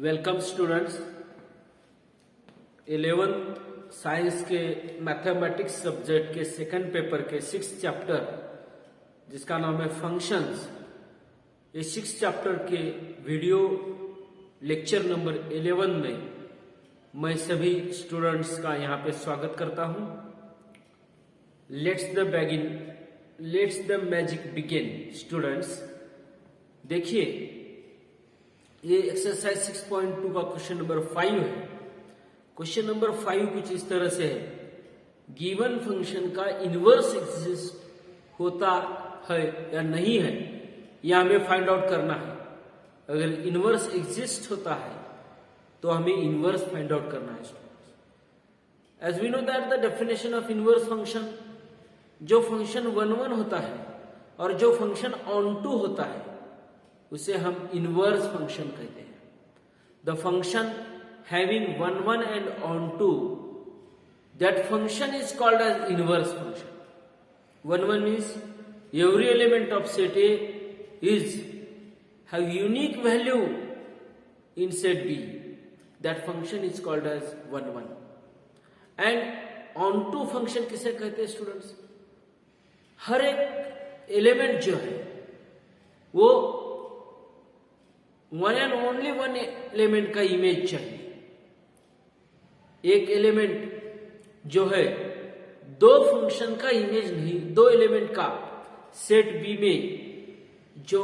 Welcome students. 11th science के mathematics subject के second paper के 6th चैप्टर जिसका नाम है फंक्शंस, ये 6th चैप्टर के वीडियो लेक्चर नंबर 11 में मैं सभी स्टूडेंट्स का यहाँ पे स्वागत करता हूँ। Let's the magic begin students. देखिए, ये एक्सरसाइज 6.2 का क्वेश्चन नंबर 5 है। क्वेश्चन नंबर 5 कुछ इस तरह से है, गिवन फंक्शन का इनवर्स एग्जिस्ट होता है या नहीं है, यह हमें फाइंड आउट करना है। अगर इनवर्स एग्जिस्ट होता है तो हमें इनवर्स फाइंड आउट करना है। As we know that the definition of inverse function, जो फंक्शन 1 होता है और जो फंक्शन ऑन टू होता है उसे हम इनवर्स फंक्शन कहते हैं। The function having 1 and onto, that function is called as inverse function. 1 means every element of set A is have unique value in set B. That function is called as 1. And onto function किसे कहते हैं students? हर एक element जो है वो one and only one element का image चाहिए। एक एलिमेंट जो है दो फंक्शन का इमेज नहीं, दो एलिमेंट का सेट बी में जो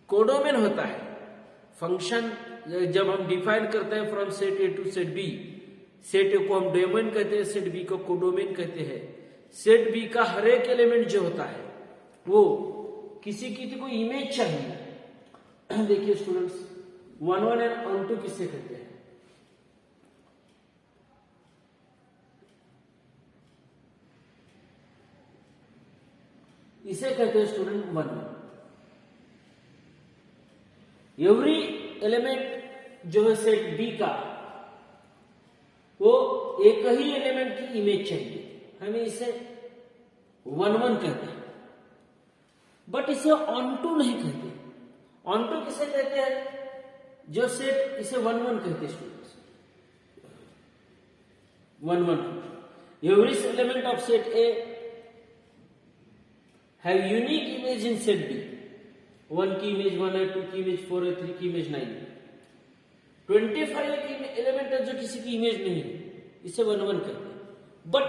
कोडोमेन होता है फंक्शन, जब हम डिफाइन करते हैं from set A to set B, set A को हम डोमेन कहते हैं, सेट बी को कोडोमेन कहते हैं। सेट बी का हर एक एलिमेंट जो होता है वो किसी की कोई इमेज चाहिए। देखिए स्टूडेंट्स, 1 एंड ऑन टू किससे कहते हैं? इसे कहते हैं स्टूडेंट 1। एवरी एलिमेंट जो है सेट बी का वो एक ही एलिमेंट की इमेज चाहिए, हमें इसे 1 कहते हैं। बट इसे ऑन टू नहीं कहते। ऑन टू किसे कहते हैं? जो सेट, इसे 1 कहते हैं students. 1 every element of set A have unique image in set B. 1 की इमेज 1 है, 2 की इमेज 4 है, 3 की इमेज 9 है। 25 की एलिमेंट है जो किसी की इमेज नहीं है, इसे 1 कहते हैं। बट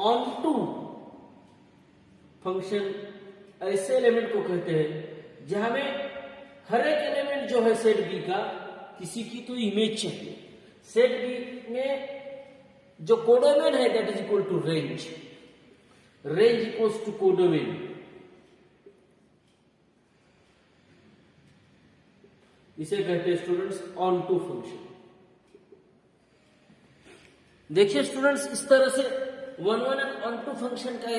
ऑन टू फंक्शन ऐसे एलिमेंट को कहते हैं जहां में हर एक एलिमेंट जो है सेट बी का किसी की तो इमेज चाहिए। सेट बी में जो कोडोमेन है that is equal to range, range equals to codomain. इसे कहते हैं स्टूडेंट्स ऑन टू फंक्शन। देखिए स्टूडेंट्स, इस तरह से 1 एंड ऑन टू फंक्शन का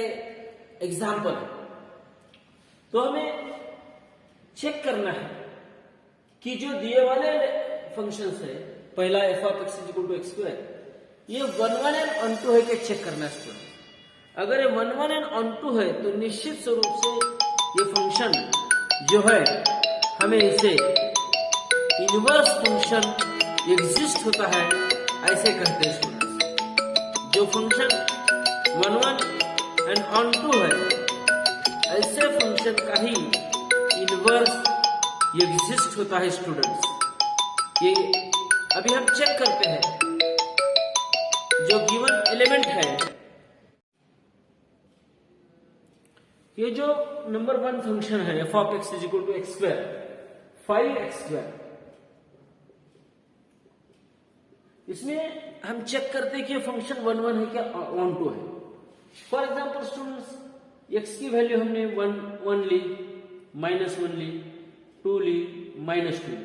एग्जाम्पल है। तो हमें चेक करना है कि जो दिए वाले फंक्शंस है, पहला f of x is equal to x², ये 1 एंड ऑन टू है कि चेक करना है स्टूडेंट। अगर ये 1 एंड ऑन टू है तो निश्चित स्वरूप से ये फंक्शन जो है हमें इसे इनवर्स फंक्शन एग्जिस्ट होता है ऐसे कहते हैं स्टूडेंट्स। जो फंक्शन 1 एंड ऑन टू है ऐसे फंक्शन का ही इनवर्स एग्जिस्ट होता है स्टूडेंट्स। ये अभी हम चेक करते हैं। जो गिवन एलिमेंट है, ये जो नंबर 1 फंक्शन है f of x is equal to x², 5x², इसमें हम चेक करते हैं कि फंक्शन 1 है क्या ऑन टू है। फॉर एग्जांपल स्टूडेंट्स, x की वैल्यू हमने 1 ली, -1 ली, 2 ली, -2 ली,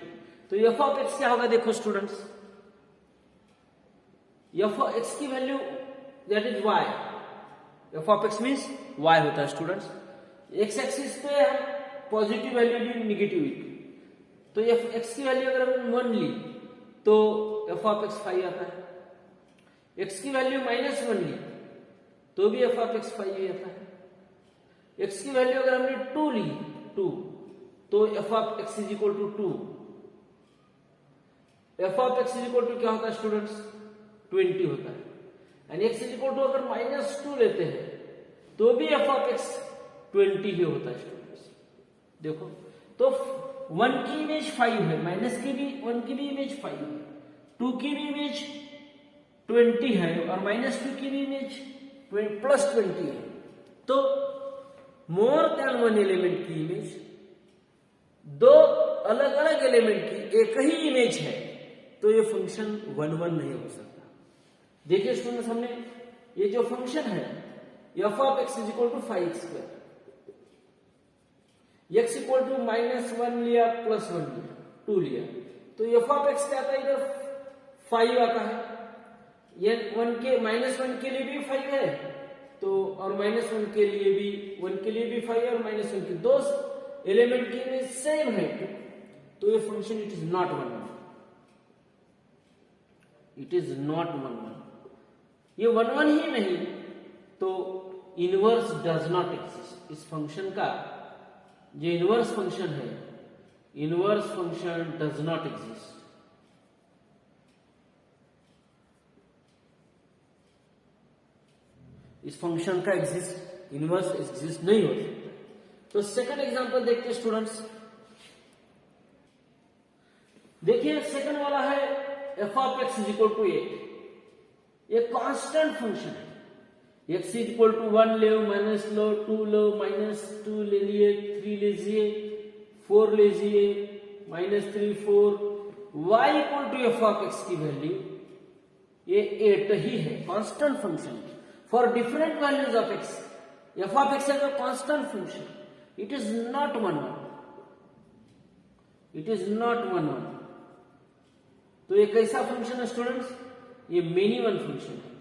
तो f ऑफ x क्या होगा? देखो स्टूडेंट्स, f ऑफ x की value that is y, f of x means y होता है स्टूडेंट्स। x एक्सिस पे हम पॉजिटिव वैल्यू ली, निगेटिव ली, तो x की वैल्यू अगर हम 1 ली तो f ऑफ x 5 आता है। x की वैल्यू -1 ली तो भी f ऑफ x 5 ही आता है। x की वैल्यू अगर हमने 2 ली, 2, तो f of x is equal to 2, f of x is equal to क्या होता है स्टूडेंट्स 20 होता है, and x is equal to अगर -2 लेते हैं तो भी एफ ऑफ एक्स 20 ही होता है स्टूडेंट्स। देखो तो 1 की इमेज 5 है, माइनस की भी 1 की भी इमेज 5 है, 2 की भी इमेज 20 है और -2 की भी इमेज +20 है। तो मोर देन 1 एलिमेंट की इमेज, दो अलग अलग एलिमेंट की एक ही इमेज है, तो ये फंक्शन 1 नहीं हो सकता। देखिए स्टूडेंट्स, हमने ये जो फंक्शन है F of x is equal to 5x², x equal to -1 लिया +1 लिया 2 लिया, तो एफ ऑफ एक्स क्या आता है, इधर 5 आता है, ये 1 के -1 के लिए भी 5 है, तो और -1 के लिए भी 1 के लिए भी 5 है, और -1 के दो एलिमेंट की इमेज सेम है, तो ये function it is not 1, it is not 1, ये 1 ही नहीं तो इनवर्स डज नॉट एग्जिस्ट। इस फंक्शन का जो इनवर्स फंक्शन है, inverse function does not exist. इस फंक्शन का इनवर्स एग्जिस्ट नहीं हो सकता। तो सेकंड एग्जांपल देखते हैं स्टूडेंट्स। देखिए सेकंड वाला है F of x is equal to 8, ये कांस्टेंट फंक्शन है, x इज इक्वल टू 1 ले, माइनस लो, 2 लो, -2 ले लिए, 3 लीजिए, 4 लीजिए, -3 4, y equal to F of X की वैल्यू ये 8 ही है, constant function for different values of x। F of X है constant function, it is not 1, it is not 1। तो ये कैसा फंक्शन है स्टूडेंट्स, ये मेनी वन फंक्शन है,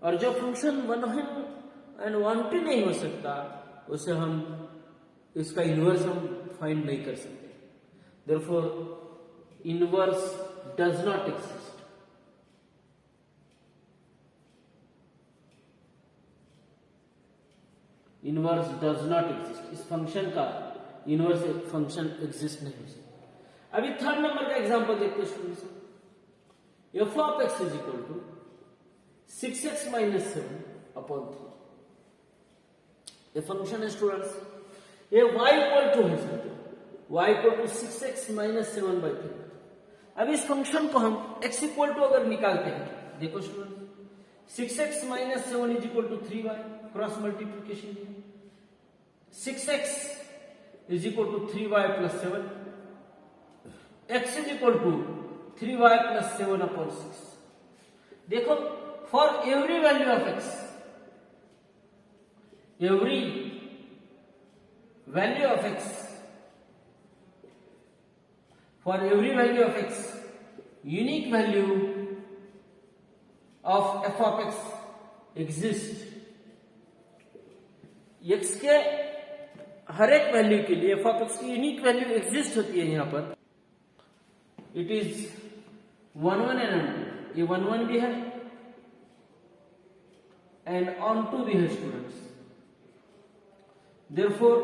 और जो फंक्शन 1 एंड 1 नहीं हो सकता उसे हम इसका इनवर्स हम फाइंड नहीं कर सकते। Therefore inverse does not exist. Inverse does not exist, इस फंक्शन का इनवर्स फंक्शन एग्जिस्ट नहीं हो सकता। अभी थर्ड नंबर का एग्जांपल देखते हैं students. F of x is equal to 6x - 7/3, ये फंक्शन है स्टूडेंट्स, ये y इक्वल टू है sir, y equal to 6x - 7/3। अब इस फंक्शन को हम x इक्वल टू अगर निकालते हैं, देखो students 6x - 7 is equal to 3y, cross multiplication, 6x is equal to 3y + 7, x is equal to 3y + 7/6। देखो for every value of x, every value of x, for every value of x, unique value of f of x exists। x के हर एक value के लिए f of x की unique value exist होती है। यहां पर इट इज 1 1 एंड ये 1 1 भी है and onto the students, therefore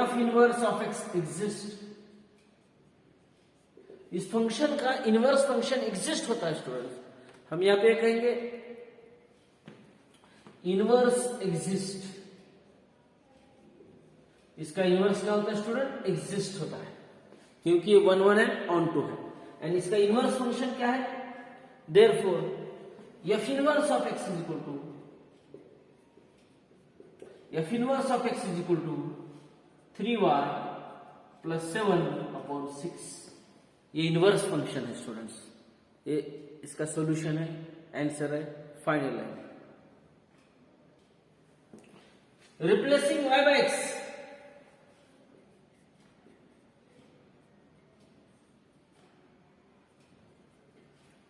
f inverse of x exists। इस फंक्शन का इनवर्स फंक्शन एग्जिस्ट होता है स्टूडेंट्स, हम यहां पे कहेंगे इनवर्स एग्जिस्ट। इसका इनवर्स क्या होता है स्टूडेंट, एग्जिस्ट होता है, क्योंकि ये 1 1 है, ऑन टू है, एंड इसका इनवर्स फंक्शन क्या है, therefore f inverse of x is equal to f inverse of x is equal to 3y + 7/6। ये इनवर्स फंक्शन है स्टूडेंट्स, ये इसका सॉल्यूशन है, आंसर है, फाइनल है। Replacing y by x,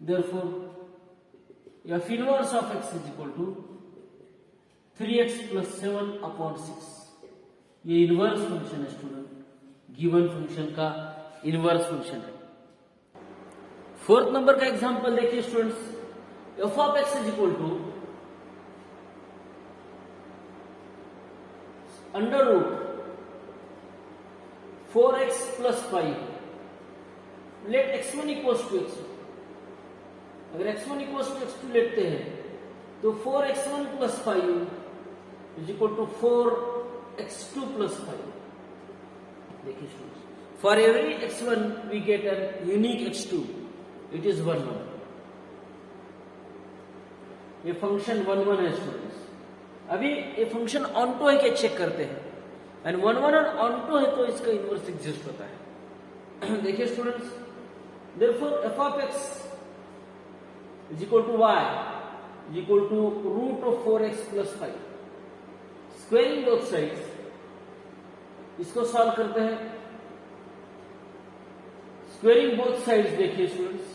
therefore f inverse of x is equal to 3x + 7/6। ये inverse function है student, given function का इनवर्स फंक्शन है। फोर्थ नंबर का एग्जांपल देखिए students. f of x is equal to √4x + 5 let x1 equals to x2, अगर x1 equals to x2 लेते हैं तो 4x1 plus 5 is equal to 4x2 plus 5। देखिए for every x1 we get an unique x2, it is 1 1। ये function 1 1 है students. अभी ये function on to है क्या चेक करते हैं, एंड 1 1 ऑन टू है तो इसका इनवर्स एग्जिस्ट होता है। देखिए students, therefore f of x is equal to y is equal to root of 4x plus 5, squaring both sides, इसको सॉल्व करते हैं। स्क्वेयरिंग बोथ साइड्स देखिए students,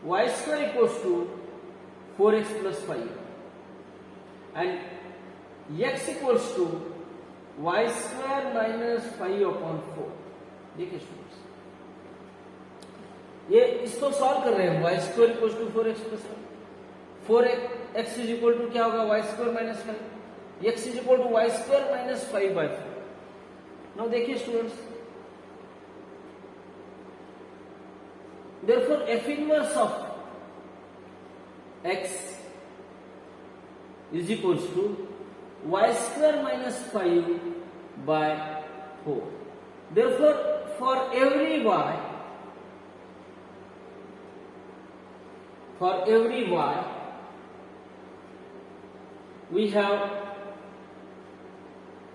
y square equals to 4x plus 5 and x equals to y square minus 5 upon 4। देखिए students, ये इसको solve कर रहे हैं। y square equal to 4x plus 4x is equal to क्या होगा, y square minus 5, x is equal to y square minus 5/4। Now देखिए students, therefore f inverse of x is equals to y square minus 5/4। therefore for every y we have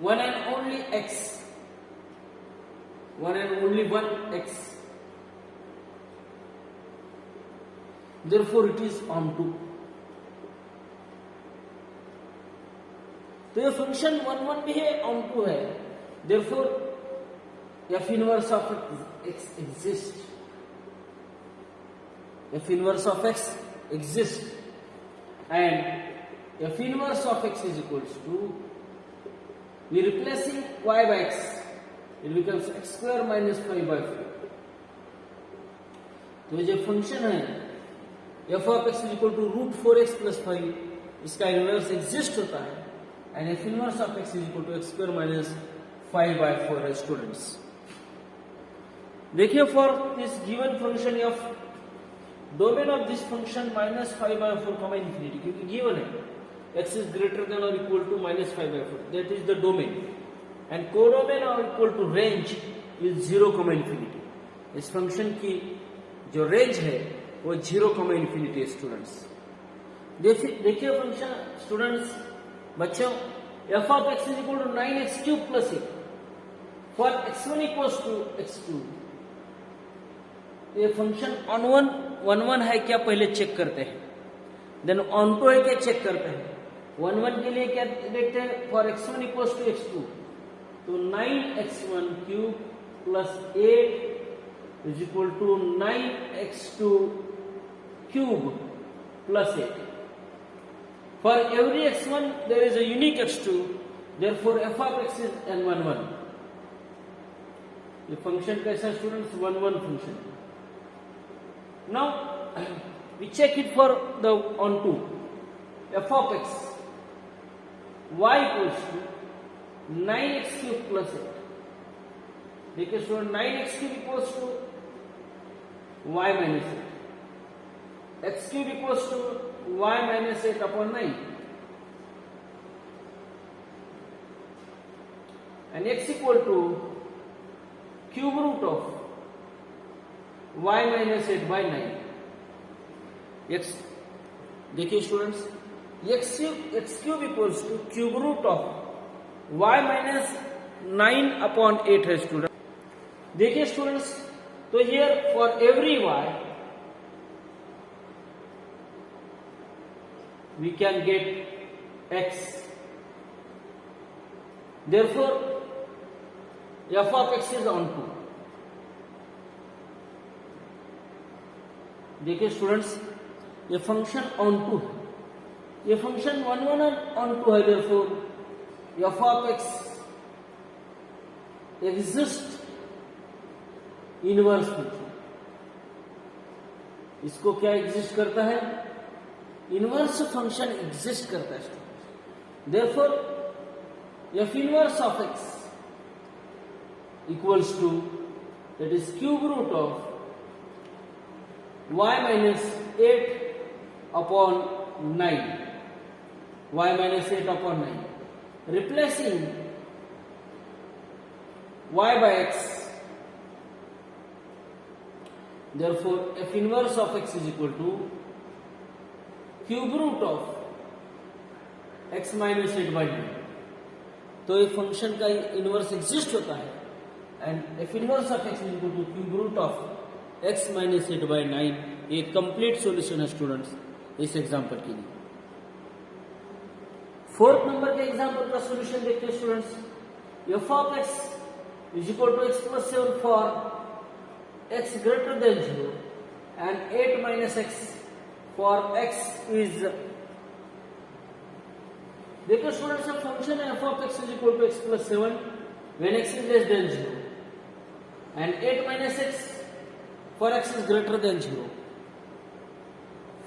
one and only x, one and only one x, therefore it is onto। तो ये function 1 1 भी है, onto है, therefore f inverse of x exists, f inverse of x exists, and f inverse of x is equals to, we replacing y by x, it becomes x square minus 5/4। तो ये जो function है f of x is equal to root 4x plus 5, इसका inverse exist होता है, and f inverse of x is equal to x square minus 5/4 है students. देखिए for this given function f, domain of this function minus 5/4 comma infinity, क्योंकि given है x is greater than और equal to minus 5/4, that is the domain, and codomain or equal to range is 0 comma infinity. इस function की जो range है वो 0 comma infinity है students. देखिए फंक्शन स्टूडेंट्स, बच्चों, f of x is equal to 9x³ plus 8 for x1 equals to x2। ये function on 1 1 है क्या पहले चेक करते हैं, देन ऑन टू है क्या चेक करते हैं। 1 1 के लिए क्या देखते हैं, for x1 equals to x2, तो 9x1³ plus 8 is equal to 9x2³ plus 8। For every x1 there is a unique x2, therefore f of x is n1 1। ये फंक्शन कैसा students, 1 1 function. Now we check it for the onto f of x, y equals to 9x³ plus 8। देखिए student, 9x³ equals to y minus 8, x³ equals to y minus 8 upon 9, and x equal to cube root of y minus 8 by 9। x देखिए students, x³ equals to cube root of y minus 9 upon 8 है student. देखिए students, तो here for every y we can get x, therefore f of x is onto। देखिए students, ये function onto है, ये function 1 1 onto है, therefore f of x exist inverse function. इसको क्या एग्जिस्ट करता है, इनवर्स फंक्शन एग्जिस्ट करता है। Therefore f inverse of x equals to, that is cube root of y minus 8 upon 9, y minus 8 upon 9, replacing y by x, therefore f inverse of x is equal to cube root of x minus 8 by 9. तो ये function का inverse exist होता है and f inverse of x equal to cube root of x minus 8 by 9. ये complete solution है students इस example के लिए. फोर्थ नंबर के एग्जांपल का सॉल्यूशन देखते हैं students. F of x is equal to x plus 7 for x greater than 0 and 8 minus x for x is. देखो स्टूडेंट्स, फंक्शन है F of x is equal to x plus 7 when x is less than 0 and 8 minus x for x is greater than 0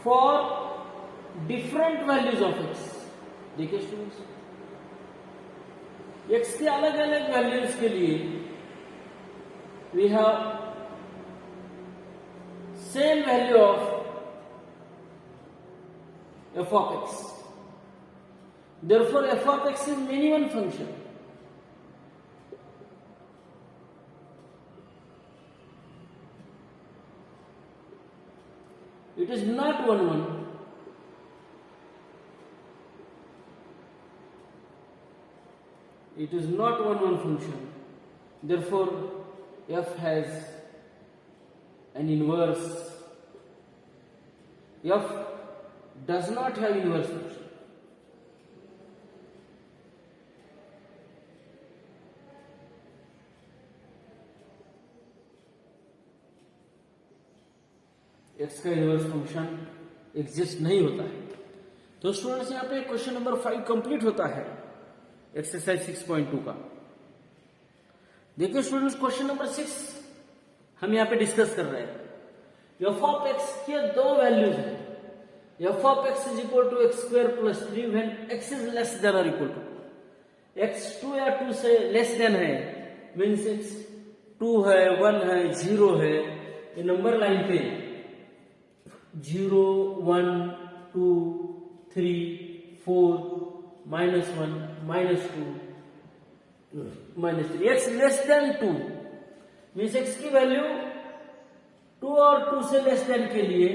for different values of x. देखिए students, x के अलग अलग values के लिए we have same value of f of x. Therefore, f of x is minimum function. It is not 1, 1. It is not 1, 1 function. Therefore, f has an inverse. F does not have inverse function. X का inverse function exist नहीं होता है. तो students यहाँ पे question number 5 complete होता है exercise 6.2 का. देखिए स्टूडेंट्स, क्वेश्चन नंबर 6 हम यहाँ पे डिस्कस कर रहे हैं. एफ ऑफ एक्स के दो वैल्यूज हैं. F of x is equal to x square plus 3 when x is less than और इक्वल टू. एक्स 2 या 2 से लेस देन है मीन्स एक्स 2 है, 1 है, 0 है. ये नंबर लाइन पे 0, 1, 2, 3, 4, -1, -2, -3. x less than 2 means x की वैल्यू 2 और 2 से लेस देन के लिए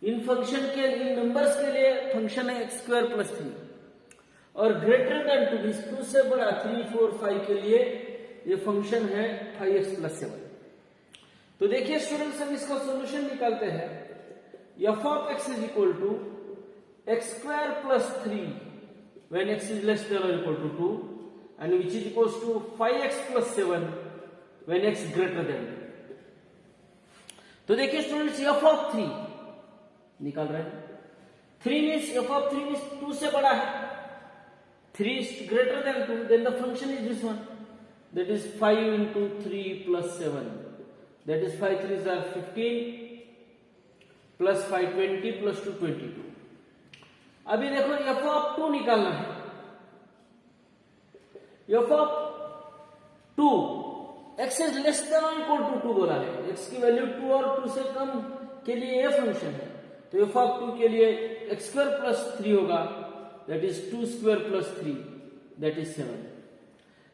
इन फंक्शन के इन नंबर्स के लिए फंक्शन है एक्स स्क्वायर प्लस 3 और ग्रेटर देन 2 मीन्स 2 से बड़ा 3, 4, 5 के लिए ये फंक्शन है 5x प्लस 7. तो देखिए स्टूडेंट्स, हम इसका सॉल्यूशन निकालते हैं. F of x is equal to x square plus 3 when x is less than और equal to 2 and which is equals to 5x plus 7 when X greater than. तो देखिए students, F of 3 निकाल रहे हैं. 3 means F of 3 means 2 से बड़ा है. 3 is greater than 2, then the function is this one, that is 5 into 3 plus 7. That is 5 3s are 15 plus 5 20 plus 2 22. अभी देखो f of 2 निकालना है. f of 2 x is less than or equal to 2 बोला है. x की value 2 और 2 से कम के लिए ये फंक्शन है. तो f of 2 के लिए x स्क्वायर प्लस 3 होगा, that is 2 square plus 3, that is 7.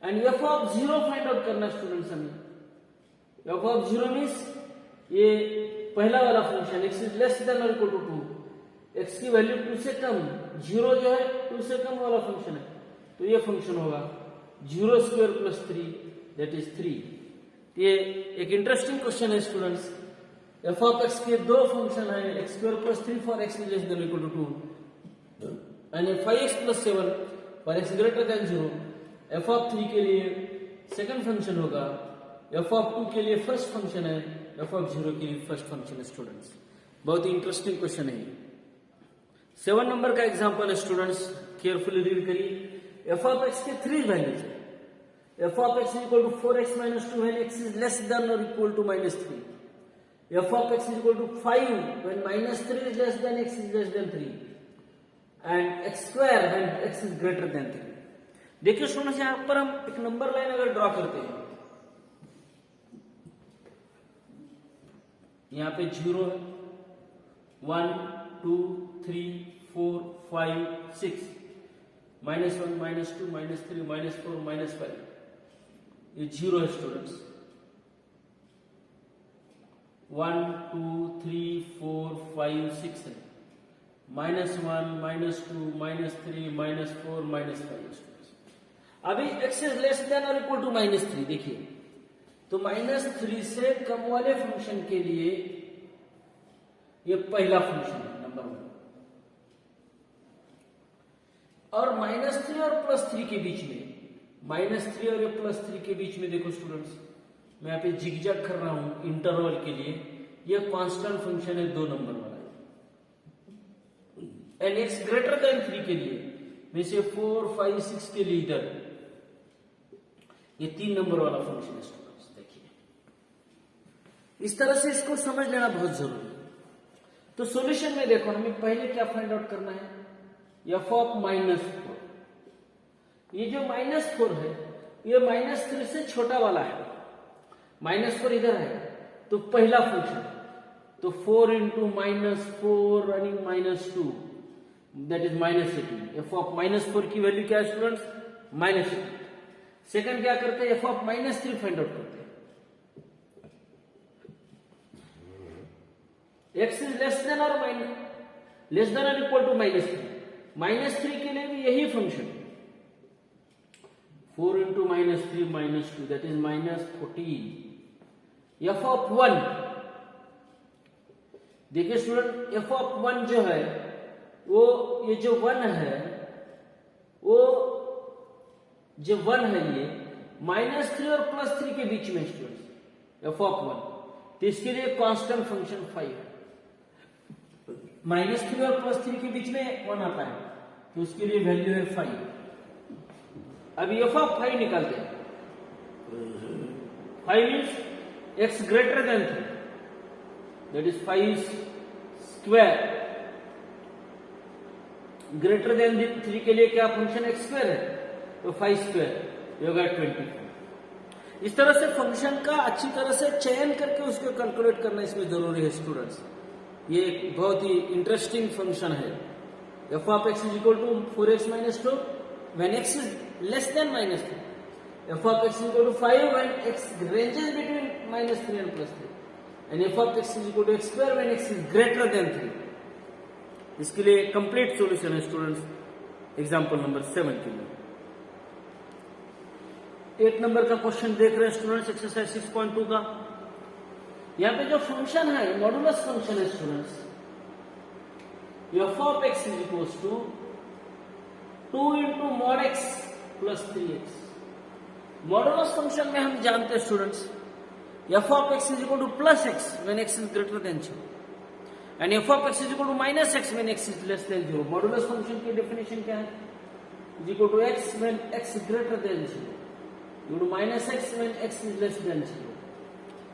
And f of 0 find out करना स्टूडेंट्स हमें. f of 0 मीन्स ये पहला वाला function x is less than और इक्वल टू 2, x की वैल्यू 2 से कम, 0 जो है 2 से कम वाला फंक्शन है. तो ये फंक्शन होगा 0 स्क्वायर प्लस 3, दैट इज 3. ये एक इंटरेस्टिंग क्वेश्चन है स्टूडेंट्स. f ऑफ x के दो फंक्शन है, x square plus 3 for x is less than और equal to 2 and 5x plus 7 for x greater than 0. f of 3 के लिए सेकंड फंक्शन होगा, f ऑफ 2 के लिए फर्स्ट फंक्शन है, f ऑफ 0 के लिए फर्स्ट फंक्शन है. स्टूडेंट्स बहुत ही इंटरेस्टिंग क्वेश्चन है. 7 नंबर का एग्जांपल है स्टूडेंट्स, केयरफुली रीड करिए. f ऑफ x के 3 वैल्यूज है. f of x equal to 4x minus 2 when x is less than और equal to -3. f of x equal to 5 when -3 is less than x is less than 3 and x square when x is greater than 3. देखिए students, यहां पर हम एक number line अगर draw करते हैं यहाँ पे 0 है, 1 2 3 4 5 6, -1 -2 -3 -4 -5, ये 0 है स्टूडेंट्स। 1 2 3 4 5 6 है, -1 -2 -3 -4 -5। अभी x इज लेस देन और इक्वल टू -3, देखिए तो -3 से कम वाले फंक्शन के लिए ये पहला फंक्शन है नंबर 1, और -3 और +3 के बीच में, -3 और +3 के बीच में देखो स्टूडेंट्स, मैं यहाँ पे जिगजैग कर रहा हूं इंटरवल के लिए, ये कांस्टेंट फंक्शन है 2 नंबर वाला, एंड x ग्रेटर देन 3 के लिए, में से 4 5 6 के लिए इधर ये 3 नंबर वाला फंक्शन है स्टूडेंट्स। देखिए इस तरह से इसको समझ लेना बहुत जरूरी है। तो सॉल्यूशन में देखो हमें पहले क्या फाइंड आउट करना है, f ऑफ -4, ये जो -4 है ये -3 से छोटा वाला है, -4 इधर है तो पहला फंक्शन, तो 4 into -4 running -2 that is -18। f of -4 की वैल्यू क्या है स्टूडेंट्स, -18। सेकंड क्या करते हैं, f ऑफ -3 फाइंड आउट करते हैं, x इज लेस देन और इक्वल टू -3, -3 के लिए भी यही function, 4 into -3 -2 that is -14। f of 1, देखिए स्टूडेंट f ऑफ 1 जो है वो ये जो 1 है, वो जो 1 है ये -3 और +3 के बीच में स्टूडेंट्स f ऑफ 1, तो इसके लिए कांस्टेंट फंक्शन 5 है, -3 और +3 के बीच में 1 आता है तो उसके लिए वैल्यू है 5। अभी f ऑफ 5 निकालते हैं, 5 means x greater than 3 that is 5 square, greater than 3 के लिए क्या फंक्शन x स्क्वायर है, तो 5 स्क्वायर होगा 24। इस तरह से फंक्शन का अच्छी तरह से चयन करके उसको कैलकुलेट करना इसमें जरूरी है स्टूडेंट्स। ये एक बहुत ही इंटरेस्टिंग फंक्शन है। f of x is equal to 4x -2 when x is less than -3, f of x is equal to 5 when x ranges between -3 and +3, and f of x is equal to x square when x is greater than 3। इसके लिए complete solution है students example number 7 के लिए। 8 number का question देख रहे हैं students, exercise 6.2 का। यहाँ पे जो फंक्शन है मॉडुलस फंक्शन है students, f of x is equal to 2 into mod x plus 3x। Modulus function में हम जानते हैं students f of x is equal to plus x when x is greater than 0 and f of x is equal to minus x when x is less than 0। Modulus function की definition क्या है, is equal to x when x greater than 0 equal to minus x when x is less than 0।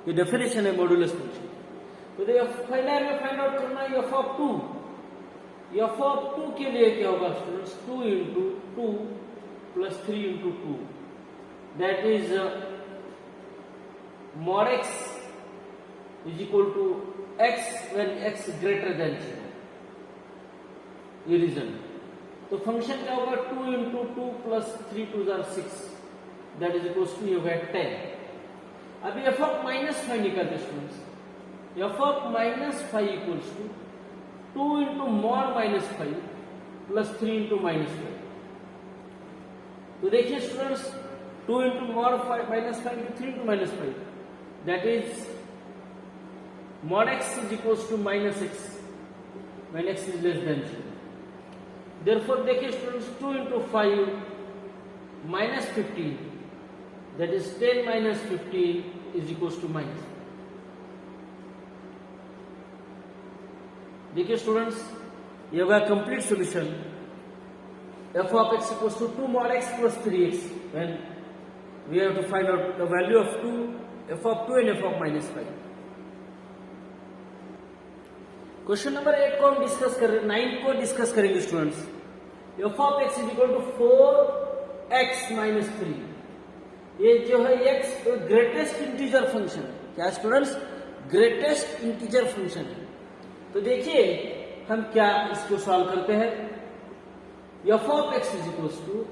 ये definition है modulus function. तो पहले हमें find out करना है f ऑफ 2। f ऑफ 2 के लिए क्या होगा students, 2 into 2 plus 3 into 2 that is mod x is equal to x when x greater than 0। ये रीजन, तो फंक्शन क्या होगा, 2 into 2 plus 3 2 6 that is equal to होगा 10। अभी f ऑफ -5 निकालते students, f of -5 equals to 2 into mod -5 plus 3 into -5। तो देखिए students 2 into mod -5 into 3 into -5 that is mod x is equals to minus x when x is less than 0. Therefore, देखिए students 2 into 5 minus 15 that is 10 minus 15 is equals to minus। देखिए students ये होगा complete solution f of x equals to 2 mod x plus 3x when we have to find out the value of 2 f of 2 and f of -5। Question number 8 को हम discuss कर रहे हैं, 9 को discuss करेंगे students. f of x is equal to 4x minus 3। ये जो है x ग्रेटेस्ट इंटीजर फंक्शन क्या स्टूडेंट्स, ग्रेटेस्ट इंटीजर फंक्शन है। तो देखिए हम क्या इसको सॉल्व करते हैं। F of x is equals to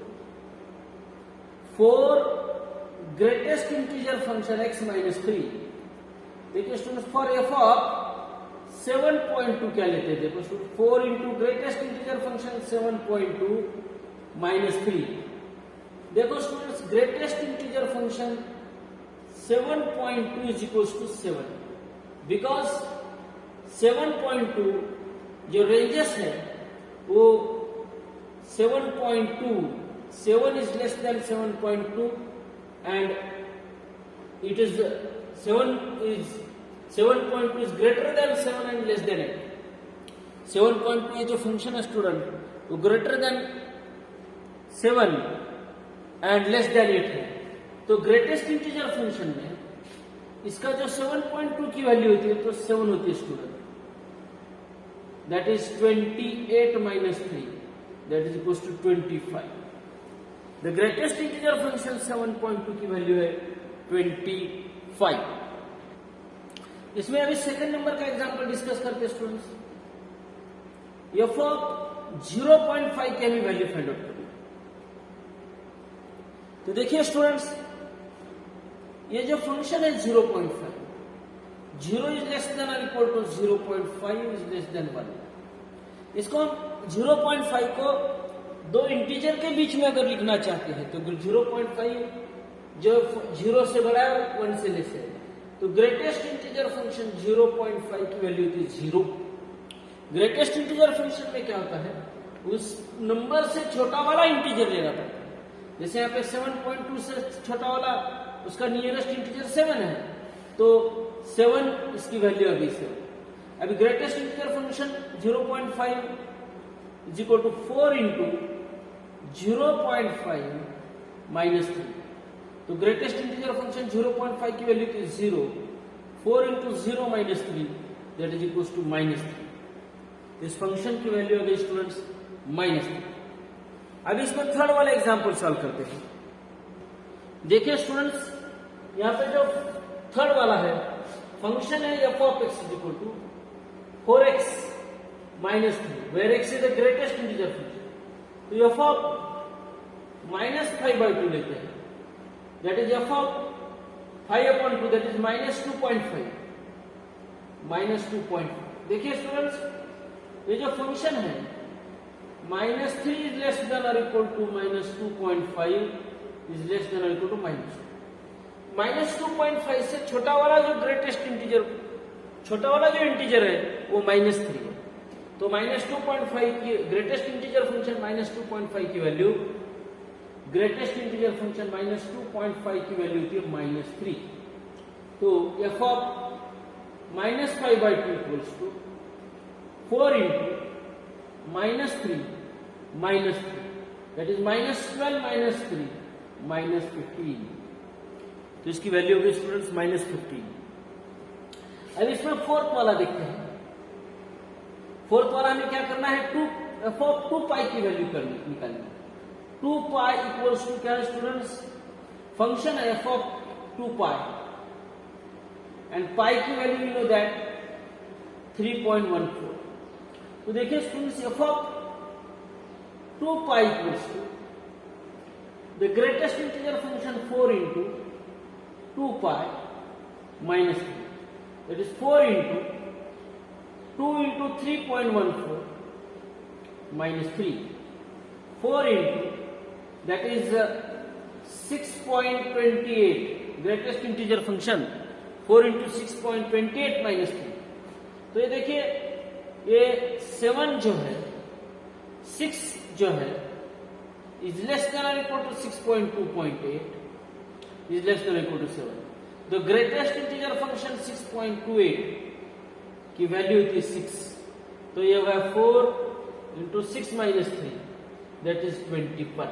4 greatest integer function x minus 3। देखिए स्टूडेंट्स, फॉर एफ ऑफ 7.2 क्या लेते थे, 4 into greatest integer function 7.2 minus 3। देखो students, greatest integer function 7.2 is equals to 7, because 7.2 जो रेंजेस है वो 7.2, 7 is less than 7.2 and it is 7.2 is greater than 7 and less than 8। 7.2 ये जो फंक्शन है स्टूडेंट वो greater than 7 and less than 8 है। तो ग्रेटेस्ट इंटीजर फंक्शन में इसका जो 7.2 की वैल्यू होती है तो 7 होती है student, that is 28 minus 3, that is equals to 25। The greatest integer function 7.2 की वैल्यू है 25। इसमें अभी सेकंड नंबर का एग्जांपल डिस्कस करते हैं स्टूडेंट्स। एफ ऑफ 0.5 की हमें वैल्यू फाइंड आउट करनी। तो देखिए स्टूडेंट्स, ये जो फंक्शन है 0.5, 0 इज लेस देन और equal to 0.5 is less than 1। इसको हम 0.5 को दो इंटीजर के बीच में अगर लिखना चाहते हैं तो 0.5 जो 0 से बड़ा है 1 से लेस है, तो ग्रेटेस्ट इंटीजर फंक्शन 0.5 की वैल्यू होती है 0। ग्रेटेस्ट इंटीजर फंक्शन में क्या होता है, उस नंबर से छोटा वाला इंटीजर लेना पड़ता है। जैसे यहाँ पे 7.2 से छोटा वाला उसका नियरेस्ट इंटीजर 7 है, तो 7 इसकी वैल्यू आ गई 7। अभी greatest integer function 0.5 is equal to 4 into 0.5 minus 3। तो ग्रेटेस्ट इंटीजर फंक्शन 0.5 की वैल्यू थी 0, 4 into 0 minus 3 that is equal to minus 3। इस फंक्शन की वैल्यू आ गई स्टूडेंट्स माइनस 3। अब इसमें थर्ड वाला एग्जांपल सॉल्व करते हैं। देखिए स्टूडेंट्स, यहाँ पे जो थर्ड वाला है फंक्शन है F of x is equal to 4x minus 3, where x is the greatest integer function. तो एफ ऑफ माइनस 5/2 लेते हैं, that is f of 5/2 that is minus 2.5, minus 2.5। देखिए स्टूडेंट्स, ये जो फंक्शन है माइनस 3 इज लेस देन और equal to minus 2.5 is less than और equal to minus 2.5 से छोटा वाला जो ग्रेटेस्ट इंटीजर, छोटा वाला जो इंटीजर है वो माइनस 3 है। तो माइनस 2.5 की ग्रेटेस्ट इंटीजर फंक्शन माइनस 2.5 की value, greatest integer function minus 2.5 की वैल्यू होती है माइनस 3। तो f of minus 5/2 equals to 4 into minus 3 minus 3, that is minus 12 minus 3 minus 15। तो इसकी वैल्यू होगी स्टूडेंट्स माइनस 15। अब इसमें फोर्थ वाला देखते हैं। फोर्थ वाला हमें क्या करना है, एफ ऑफ 2π की वैल्यू निकालनी। 2π इक्वल्स टू क्या है स्टूडेंट्स, फंक्शन है एफ ऑफ 2π एंड पाई की वैल्यू यू नो दैट 3.14। तो देखिए students, F of 2π equals to the greatest integer function 4 into 2π minus 3, that is 4 into 2 into 3.14 minus 3, 4 into that is 6.28 greatest integer function 4 into 6.28 minus 3। तो ये देखिए, ये 7 जो है, 6 जो है इज लेस देन और equal to 6.2.8 is less than equal to 7। The greatest integer function 6.28 की वैल्यू थी 6, तो ये होगा 4 into 6 minus 3 that is 21।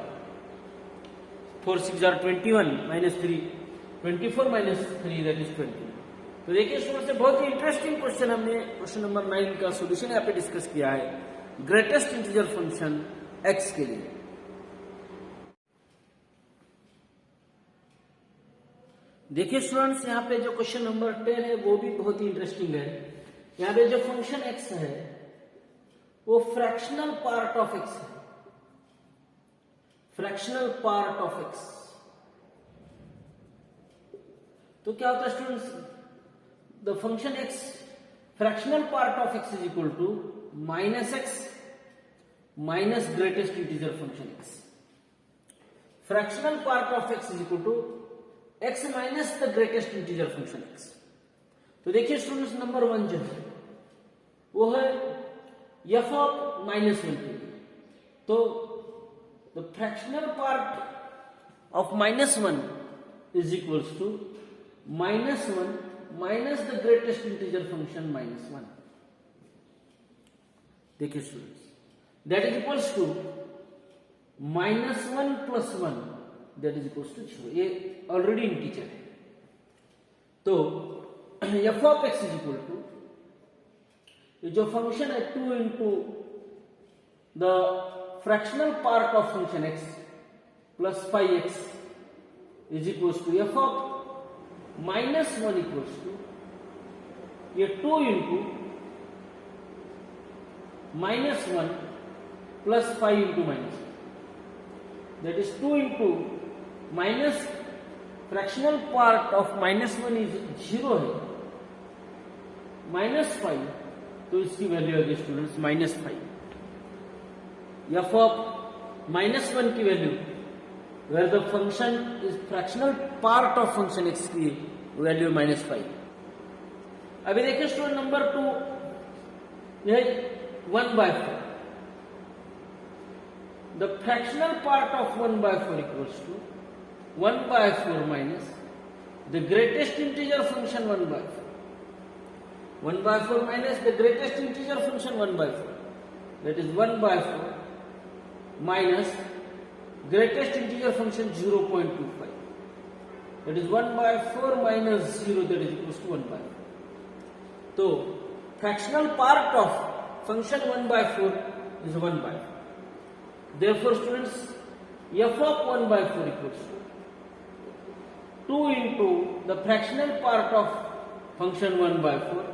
4 6 are 21 minus 3 24 minus 3 that is 20। तो देखिए स्टूडेंट से बहुत ही इंटरेस्टिंग क्वेश्चन हमने क्वेश्चन नंबर 9 का सोल्यूशन यहाँ पे डिस्कस किया है ग्रेटेस्ट इंटीजर फंक्शन x के लिए। देखिए स्टूडेंट्स, यहाँ पे जो क्वेश्चन नंबर 10 है वो भी बहुत ही इंटरेस्टिंग है। यहाँ पे जो फंक्शन x है वो फ्रैक्शनल पार्ट ऑफ x है, फ्रैक्शनल पार्ट ऑफ x। तो क्या होता है students, the function x fractional part of x is equal to minus x minus greatest integer function x। Fractional part of x is equal to x minus the greatest integer function x। तो देखिए students, number 1 जो है वो है f of minus 1 के लिए। तो the fractional part of minus 1 is equals to minus 1 minus the greatest integer function minus 1। देखिए students, that is equals to minus 1 plus 1 that is equals to 0। ये already integer है। तो f of x is equal to, ये जो function है 2 into the fractional part of function x plus 5x is equals to f of minus 1 equals to ये 2 into minus 1 plus 5 into minus 1, that is 2 into minus fractional part of minus 1 is 0 है, minus 5, तो इसकी value है students minus 5। F of minus 1 की value where the function is fractional part of function x की value minus 5। अभी देखिए student number 2, यह 1/4। The fractional part of 1/4 equals to 1/4 minus the greatest integer function 1/4। 1/4 minus the greatest integer function 1/4, that is 1/4 minus greatest integer function 0.25, that is 1/4 minus 0, that is equals to 1/4। तो fractional part of function 1/4 is 1/4। therefore students, f of 1/4 equals to 2 into the fractional part of function 1/4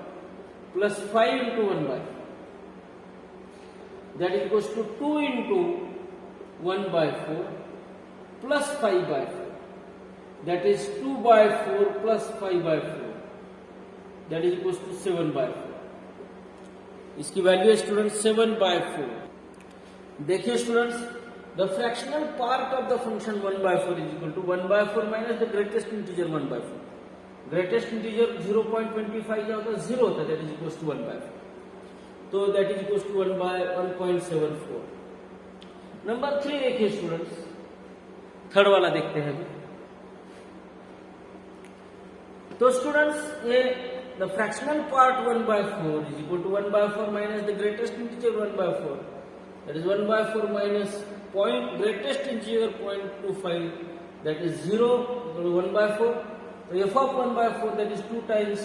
plus 5 into 1/4, that is equals to 2 into 1/4 plus 5/4, that is 2/4 plus 5/4, that is equals to 7/4। इसकी value है student 7/4। देखिए students, the fractional part of the function 1/4 is equal to 1/4 minus the greatest integer 1/4। Greatest integer 0.25 क्या होता है, 0 होता है, that is equal to 1/4। तो that is equal to 1/1.74। Number 3 देखिए स्टूडेंट्स, थर्ड वाला देखते हैं। तो स्टूडेंट्स, ये the fractional part 1/4 is equal to 1/4 minus the greatest integer 1/4, that is 1/4 minus greatest integer 0.25, that is 0, 1/4। तो f of 1/4 that is 2 times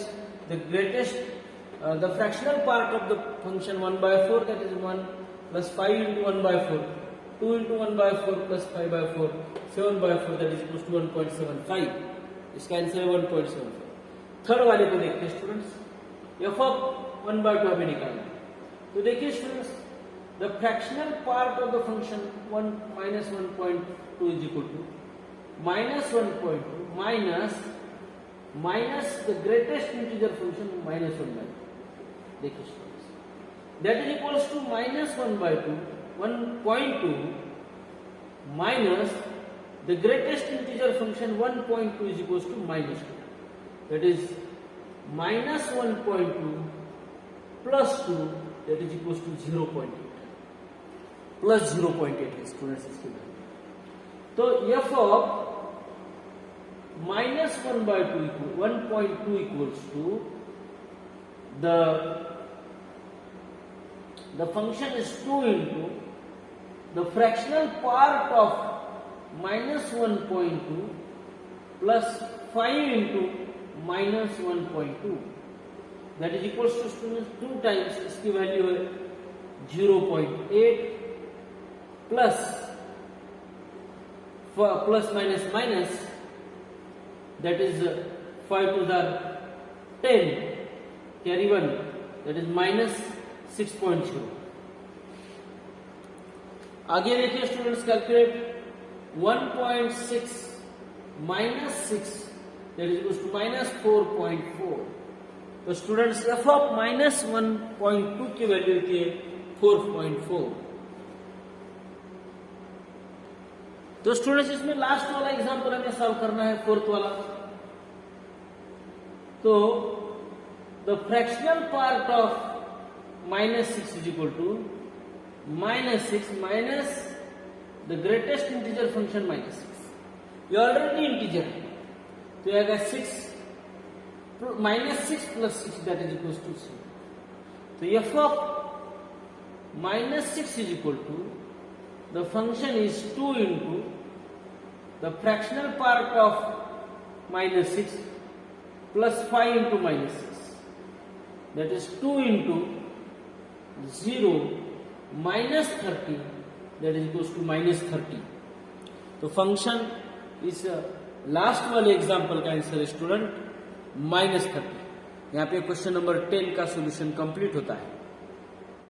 the greatest the fractional part of the function 1/4, that is 1 plus 5 into 1/4, 2 into 1/4 plus 5/4, 7/4, that is equals to 1.75। इसका answer है 1.75। Third वाले को देखते हैं students, f of 1/2 हमें निकालना है। तो देखिए students, the fractional part of the function 1 minus 1.2 is equal to minus 1.2 minus the greatest integer function minus 1/2। देखिए students, that is equals to minus 1/2 minus the greatest integer function 1.2 is equals to minus 2, that is minus 1.2 plus 2, that is equals to 0.8 plus 0.8 है students इसके बाद। तो f of minus 1/2 equals to the function is 2 into the fractional part of minus 1.2 plus 5 into minus 1.2, that is equals to students 2 times इसकी value है 0.8 plus minus minus that is 5 to the 10, carry 1, that is minus 6.0. आगे देखिए students, calculate 1.6 minus 6, that is equals to minus 4.4. तो students f of minus 1.2 की value की 4.4. तो students इसमें last वाला एग्जांपल हमें सॉल्व करना है, फोर्थ वाला. तो the fractional part of minus 6 is equal to minus 6 minus the greatest integer function minus 6. ये ऑलरेडी इंटीजर है, तो ये आएगा 6 minus 6 plus 6, that is equals to 0. तो f of minus 6 is equal to the function is 2 into the fractional part of minus 6 plus 5 into minus 6, that is 2 into 0 minus 30, that is equals to minus 30. तो function इस last वाले example का answer है student -30. यहाँ पे question number 10 का solution complete होता है.